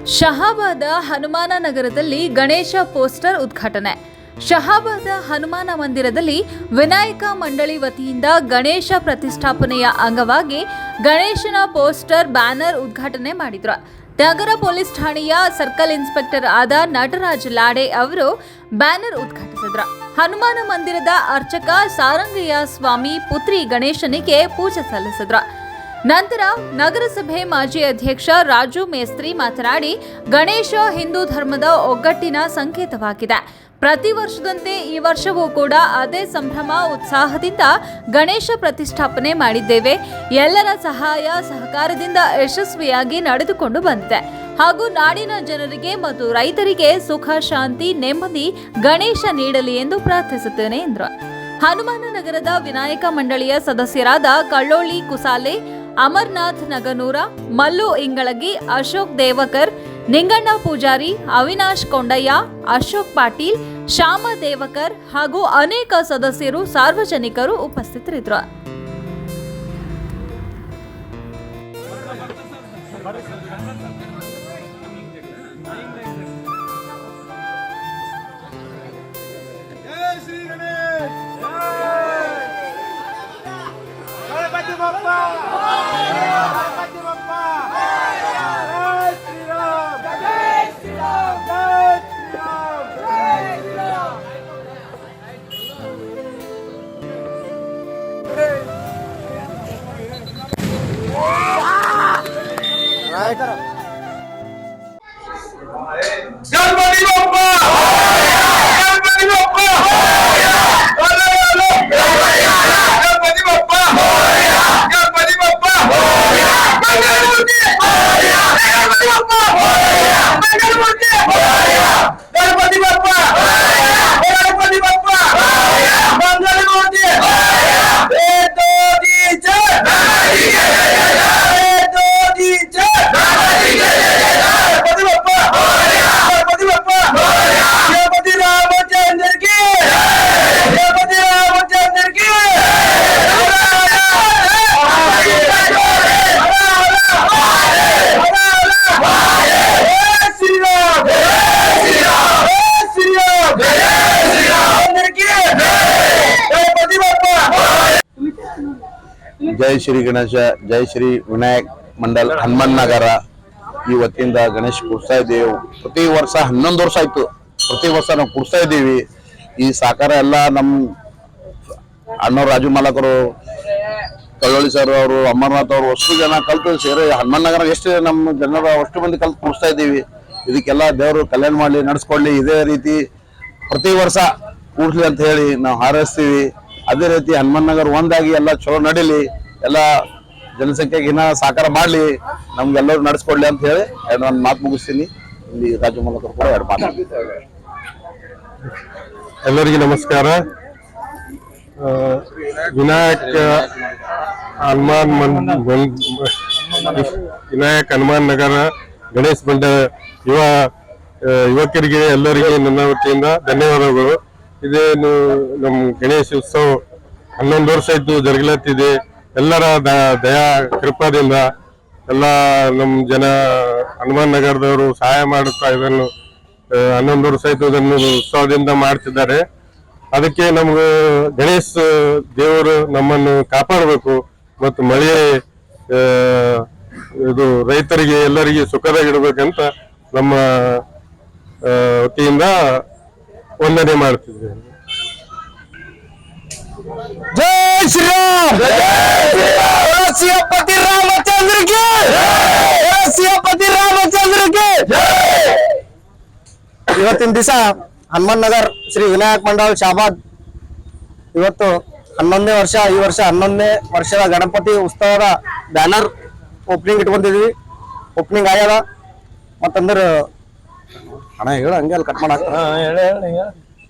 ಶಹಾಬಾದ ಹನುಮಾನ ನಗರದಲ್ಲಿ ಗಣೇಶ ಪೋಸ್ಟರ್ ಉದ್ಘಾಟನೆ. ಶಹಾಬಾದ ಹನುಮಾನ ಮಂದಿರದಲ್ಲಿ ವಿನಾಯಕ ಮಂಡಳಿ ವತಿಯಿಂದ ಗಣೇಶ ಪ್ರತಿಷ್ಠಾಪನೆಯ ಅಂಗವಾಗಿ ಗಣೇಶನ ಪೋಸ್ಟರ್ ಬ್ಯಾನರ್ ಉದ್ಘಾಟನೆ ಮಾಡಿದ್ರು. ನಗರ ಪೊಲೀಸ್ ಠಾಣೆಯ ಸರ್ಕಲ್ ಇನ್ಸ್ಪೆಕ್ಟರ್ ಆದ ನಟರಾಜ್ ಲಾಡೆ ಅವರು ಬ್ಯಾನರ್ ಉದ್ಘಾಟಿಸಿದ್ರು. ಹನುಮಾನ ಮಂದಿರದ ಅರ್ಚಕ ಸಾರಂಗಯ್ಯ ಸ್ವಾಮಿ ಪುತ್ರಿ ಗಣೇಶನಿಗೆ ಪೂಜೆ ಸಲ್ಲಿಸಿದ್ರು. ನಂತರ ನಗರಸಭೆ ಮಾಜಿ ಅಧ್ಯಕ್ಷ ರಾಜು ಮೇಸ್ತ್ರಿ ಮಾತನಾಡಿ, ಗಣೇಶ ಹಿಂದೂ ಧರ್ಮದ ಒಗ್ಗಟ್ಟಿನ ಸಂಕೇತವಾಗಿದೆ. ಪ್ರತಿ ವರ್ಷದಂತೆ ಈ ವರ್ಷವೂ ಕೂಡ ಅದೇ ಸಂಭ್ರಮ ಉತ್ಸಾಹದಿಂದ ಗಣೇಶ ಪ್ರತಿಷ್ಠಾಪನೆ ಮಾಡಿದ್ದೇವೆ. ಎಲ್ಲರ ಸಹಾಯ ಸಹಕಾರದಿಂದ ಯಶಸ್ವಿಯಾಗಿ ನಡೆದುಕೊಂಡು ಬಂದಿದೆ ಹಾಗೂ ನಾಡಿನ ಜನರಿಗೆ ಮತ್ತು ರೈತರಿಗೆ ಸುಖ, ಶಾಂತಿ, ನೆಮ್ಮದಿ ಗಣೇಶ ನೀಡಲಿ ಎಂದು ಪ್ರಾರ್ಥಿಸುತ್ತೇನೆ ಎಂದರು. ಹನುಮಾನ ನಗರದ ವಿನಾಯಕ ಮಂಡಳಿಯ ಸದಸ್ಯರಾದ ಕಳ್ಳೋಳಿ ಕುಸಾಲೆ, ಅಮರ್ನಾಥ್ ನಗನೂರ, ಮಲ್ಲು ಇಂಗಳಗಿ, ಅಶೋಕ್ ದೇವಕರ್, ನಿಂಗಣ್ಣ ಪೂಜಾರಿ, ಅವಿನಾಶ್ ಕೊಂಡಯ್ಯ, ಅಶೋಕ್ ಪಾಟೀಲ್, ಶ್ಯಾಮ ದೇವಕರ್ ಹಾಗೂ ಅನೇಕ ಸದಸ್ಯರು, ಸಾರ್ವಜನಿಕರು ಉಪಸ್ಥಿತರಿದ್ದರು. गणपति बप्पा गणपति बप्पा गणपति बप्पा गणपति बप्पा मंगलमूर्ति गणपति बप्पा मंगलमूर्ति गणपति बप्पा गणपति बप्पा मंगलमूर्ति जय श्री गणेश, जय श्री विनायक मंडल हनुमान नगर ಈ ವತಿಯಿಂದ ಗಣೇಶ ಕೂರಿಸ್ತಾ ಇದ್ದೇವೆ. ಪ್ರತಿ ವರ್ಷ 11 ವರ್ಷ ಆಯ್ತು. ಪ್ರತಿ ವರ್ಷ ನಾವು ಕೂರಿಸ್ತಾ ಇದ್ದೀವಿ. ಈ ಸಹಕಾರ ಎಲ್ಲ ನಮ್ಮ ಅಣ್ಣವ್ರು, ರಾಜು ಮಾಲಕರು, ಕಳ್ಳೋಳಿ ಸರ್ ಅವರು, ಅಮರ್ನಾಥ್ ಅವರು ಅಷ್ಟು ಜನ ಕಲ್ತು ಸೇರಿ ಹನುಮಾನ್ ನಗರ ಎಷ್ಟು ನಮ್ಮ ಜನರ ಅಷ್ಟು ಮಂದಿ ಕಲ್ತು ಕೂರಿಸ್ತಾ ಇದ್ದೀವಿ. ಇದಕ್ಕೆಲ್ಲ ದೇವರು ಕಲ್ಯಾಣ ಮಾಡಲಿ, ನಡೆಸ್ಕೊಳ್ಳಿ. ಇದೇ ರೀತಿ ಪ್ರತಿ ವರ್ಷ ಕೂಡ್ಲಿ ಅಂತ ಹೇಳಿ ನಾವು ಹಾರೈಸ್ತೀವಿ. ಅದೇ ರೀತಿ ಹನುಮಾನ್ ನಗರ ಒಂದಾಗಿ ಎಲ್ಲ ಚಲೋ ನಡೀಲಿ, ಎಲ್ಲ ಜನಸಂಖ್ಯೆಗೆ ಇನ್ನ ಸಹಕಾರ ಮಾಡ್ಲಿ, ನಮ್ಗೆಲ್ಲರೂ ನಡೆಸ್ಕೊಡ್ಲಿ ಅಂತ ಹೇಳಿ ನಾನು ಮಾತು ಮುಗಿಸ್ತೀನಿ. ಇಲ್ಲಿ ರಾಜು ಮಾಲಕರು ಕೂಡ 2 ಮಾತು. ಎಲ್ಲರಿಗೂ ನಮಸ್ಕಾರ. ವಿನಾಯಕ್ ಹನುಮಾನ್ ನಗರ ಗಣೇಶ ಮಂಡಳ ಯುವಕರಿಗೆ ಎಲ್ಲರಿಗೆ ನನ್ನ ವತಿಯಿಂದ ಧನ್ಯವಾದಗಳು. ಇದೇನು ನಮ್ಮ ಗಣೇಶ ಉತ್ಸವ 11 ವರ್ಷ ಆಯ್ತು ಜರುಗಲತ್ತಿದೆ. ಎಲ್ಲರ ದಯಾ ಕೃಪಾದಿಂದ ಎಲ್ಲ ನಮ್ಮ ಜನ ಹನುಮಾನ್ ನಗರದವರು ಸಹಾಯ ಮಾಡುತ್ತಾ ಇದನ್ನು 11 ವರ್ಷ ಆಯ್ತು ಇದನ್ನು ಉತ್ಸವದಿಂದ ಮಾಡ್ತಿದ್ದಾರೆ. ಅದಕ್ಕೆ ನಮ್ಗೆ ಗಣೇಶ್ ದೇವರು ನಮ್ಮನ್ನು ಕಾಪಾಡಬೇಕು ಮತ್ತು ಮಳೆ ಇದು ರೈತರಿಗೆ ಎಲ್ಲರಿಗೆ ಸುಖದಾಗಿಡ್ಬೇಕಂತ ನಮ್ಮ ವತಿಯಿಂದ ವಂದನೆ ಮಾಡ್ತಿದ್ದೇವೆ. जय श्री राम, सियापति रामचंद्र की, सियापति रामचंद्र की. ಇವತ್ತಿನ ದಿವಸ ಹನುಮಾನ್ ನಗರ್ ಶ್ರೀ ವಿನಾಯಕ್ ಮಂಡಲ್ ಶಾಬಾದ್ ಇವತ್ತು 11ನೇ ವರ್ಷ. ಈ ವರ್ಷ 11ನೇ ವರ್ಷದ ಗಣಪತಿ ಉತ್ಸವದ ಬ್ಯಾನರ್ ಓಪನಿಂಗ್ ಇಟ್ಕೊಂಡಿದ್ವಿ. ಓಪನಿಂಗ್ ಆಗ್ಯದ. ಮತ್ತಂದ್ರೆ ಹಣ ಹೇಳ ಹಂಗೆ ಅಲ್ಲಿ ಕಟ್ ಮಾಡಾಕ